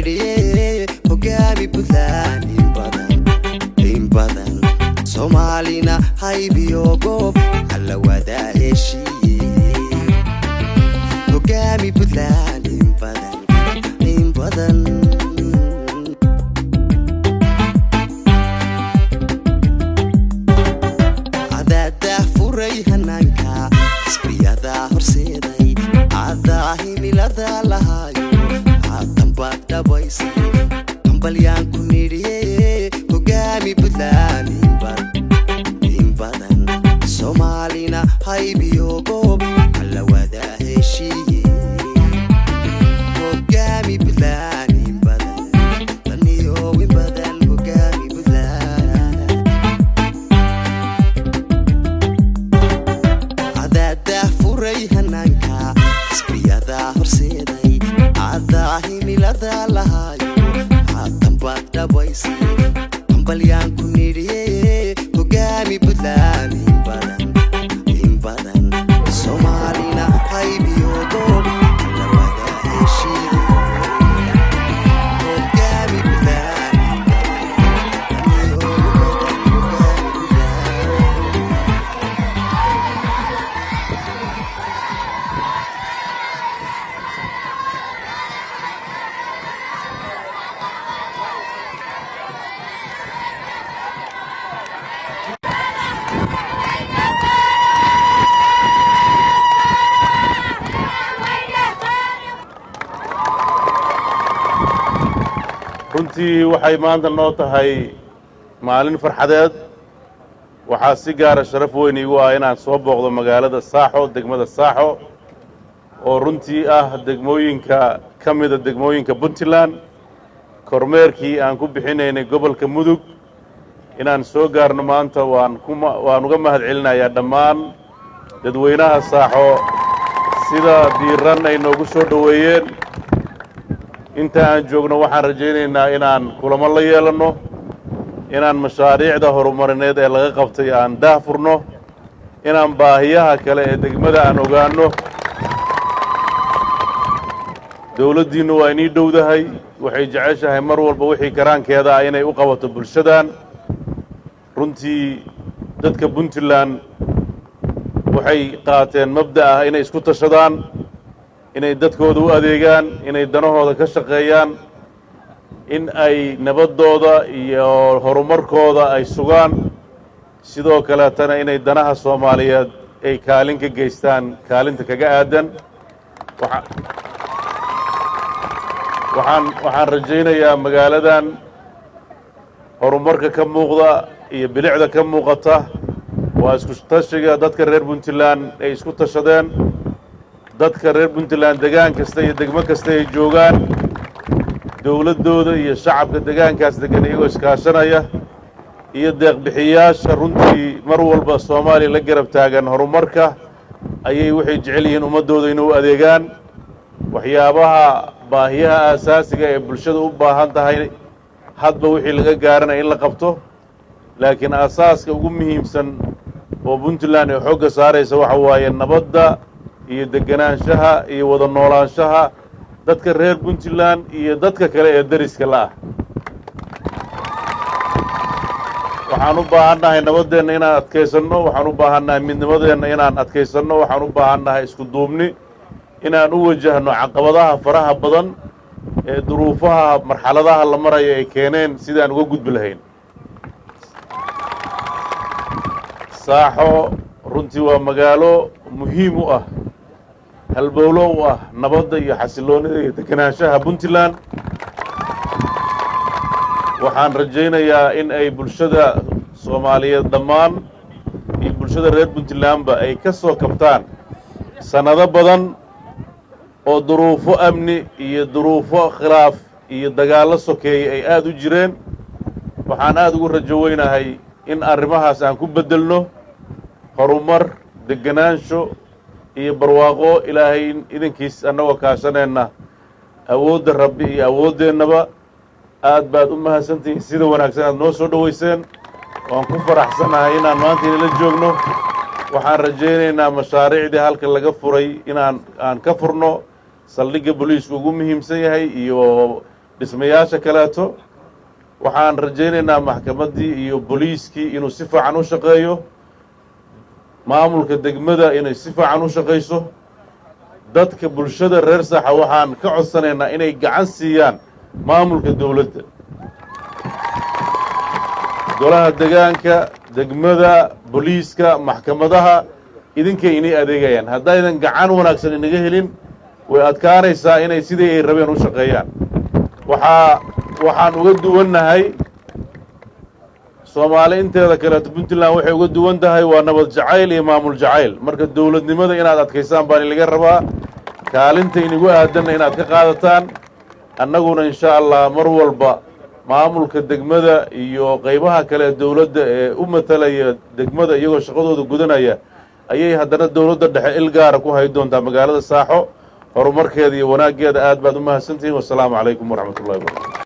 nidhiye hogaami Puntland in badan Soomaalina haybiyo goob alla wada heshiiye hogaami Puntland in badan adada furay hananka isbriyada horseeday himilada lahayo hadanbaad dhabaysay hambalyaan ku nidhiye hogaami Puntland in badan Soomaalina haybiyo goob alla wada heshiiye hogaami Puntland in badan taniyo in badan hogaami Puntland adada furay hananka isbriyada horseeday himilada lahayo hadanbaad dhabaysay hambalyaan ku nidhiye hogaami Puntland in badan Soomaalina haybiyo goob alla wada heshiiye hogaami Puntland taniyo in badan hogaami runtii waxay maanta noo tahay maalin farxadeed waxaa si gaara sharaf weyn iigu ah inaan soo booqdo magaalada Saaxo degmada Saaxo oo runtii ah degmooyinka ka mida degmooyinka Puntland kormeerkii aan ku bixinaynay gobolka Mudug inaan soo gaarno maanta waan uga mahadcelinayaa dhammaan dadweynaha Saaxo sida diiran ay noogu soo dhaweeyeen inta aan joogno waxaan rajaynaynaa inaan kulamo la yeelano inaan mashaariicda horumarineed ee laga qabtay aan daahfurno inaan baahiyaha kale ee degmada aan ogaano dawladdiinnu waa inii dhowdahay waxay jeceshahay mar walba wixii karaankeeda ah inay u qabato bulshadan runtii dadka Puntland waxay qaateen mabda ah inay isku tashadaan inay dadkooda u adeegaan inay danahooda ka shaqeeyaan in ay nabadooda iyo horumarkooda ay sugaan sidoo kaleetana inay danaha Soomaaliyeed ay kaalin ka geystaan kaalinta kaga aadan waxaan rajaynayaa magaaladan horumarka ka muuqda iyo bilicda ka muuqata waa isku tashiga dadka reer Puntland ay isku tashadeen dadka reer Puntland degaan kasta iyo degmo kasta ay joogaan dawladooda iyo shacabka degaankaas degan iyagoo iskaashanaya iyo deeq bixiyaasha runtii mar walba Soomaaliya la garab taagan horumarka ayay waxay jecel yihiin ummadooda inuu adeegaan waxyaabaha baahiyaha asaasiga ee bulshada u baahan tahay hadba wixii laga gaaranay in la qabto laakiin asaaska ugu muhiimsan oo Puntland ay xoogga saaraysa waxa waaye nabadda iyo deganaanshaha iyo wada noolaanshaha dadka reer Puntland iyo dadka kale ee dariska la ah waxaan u baahannahay nabadeenna inaan adkaysanno waxaan u baahannahay midnimadeenna inaan adkaysanno waxaan u baahannahay isku duubni inaan u wajahno caqabadaha faraha badan ee duruufaha marxaladaha la marayo ay keeneen sidaan uga gudbi lahayn Saaxo runtii waa magaalo muhiim u ah halbowlo u ah nabadda iyo xasiloonida iyo deganaanshaha Puntland waxaan rajaynayaa in ay bulshada Soomaaliyeed dhammaan iyo bulshada reer Puntlandba ay ka soo kabtaan sanado badan oo duruufo amni iyo duruufo khilaaf iyo dagaallo sokeeyay ay aad u jireen waxaan aad ugu rajo weynahay in arrimahaas aan ku bedelno horumar deganaansho iyo barwaaqo ilaahay idinkiis annagoo kaashanayna awoodda rabbi iyo awoodeennaba aad baad u mahadsantihiin sida wanaagsan aad noo soo dhaweyseen waan ku faraxsanahay inaan maanta idinla joogno waxaan rajaynaynaa mashaariicdii halka laga furay inaan ka furno saldhigga booliisku ugu muhiimsan yahay iyo dhismayaasha kaleeto waxaan rajaynaynaa maxkamaddii iyo booliiskii inuu si fiican u shaqeeyo maamulka degmada inay si fiican u shaqayso dadka bulshada reer Saaxa waxaan ka codsanaynaa inay gacan siiyaan maamulka dawladda golaha deegaanka degmada booliiska maxkamadaha idinkay inay adeegayaan haddaydan gacan wanaagsan inaga helin way adkaanaysaa inay sidii ay rabeen u shaqeeyaan waxaan uga duwannahay Soomaali inteeda kale Puntland waxay uga duwan tahay waa nabad jacayl iyo maamul jacayl marka dawladnimada inaad adkaysaan baan laga rabaa kaalinta inagu aadan inaad ka qaadataan annaguna insha Allah mar walba maamulka degmada iyo qaybaha kale dawladda ee u matalaya degmada iyagoo shaqadooda gudanaya ayay haddana dawladda dhexe il gaar ah ku hay doontaa magaalada Saaxo horumarkeeda iyo wanaageeda aad baad u mahadsantihiin wassalaamu calaykum waraxmatullaahi wabarakaatuh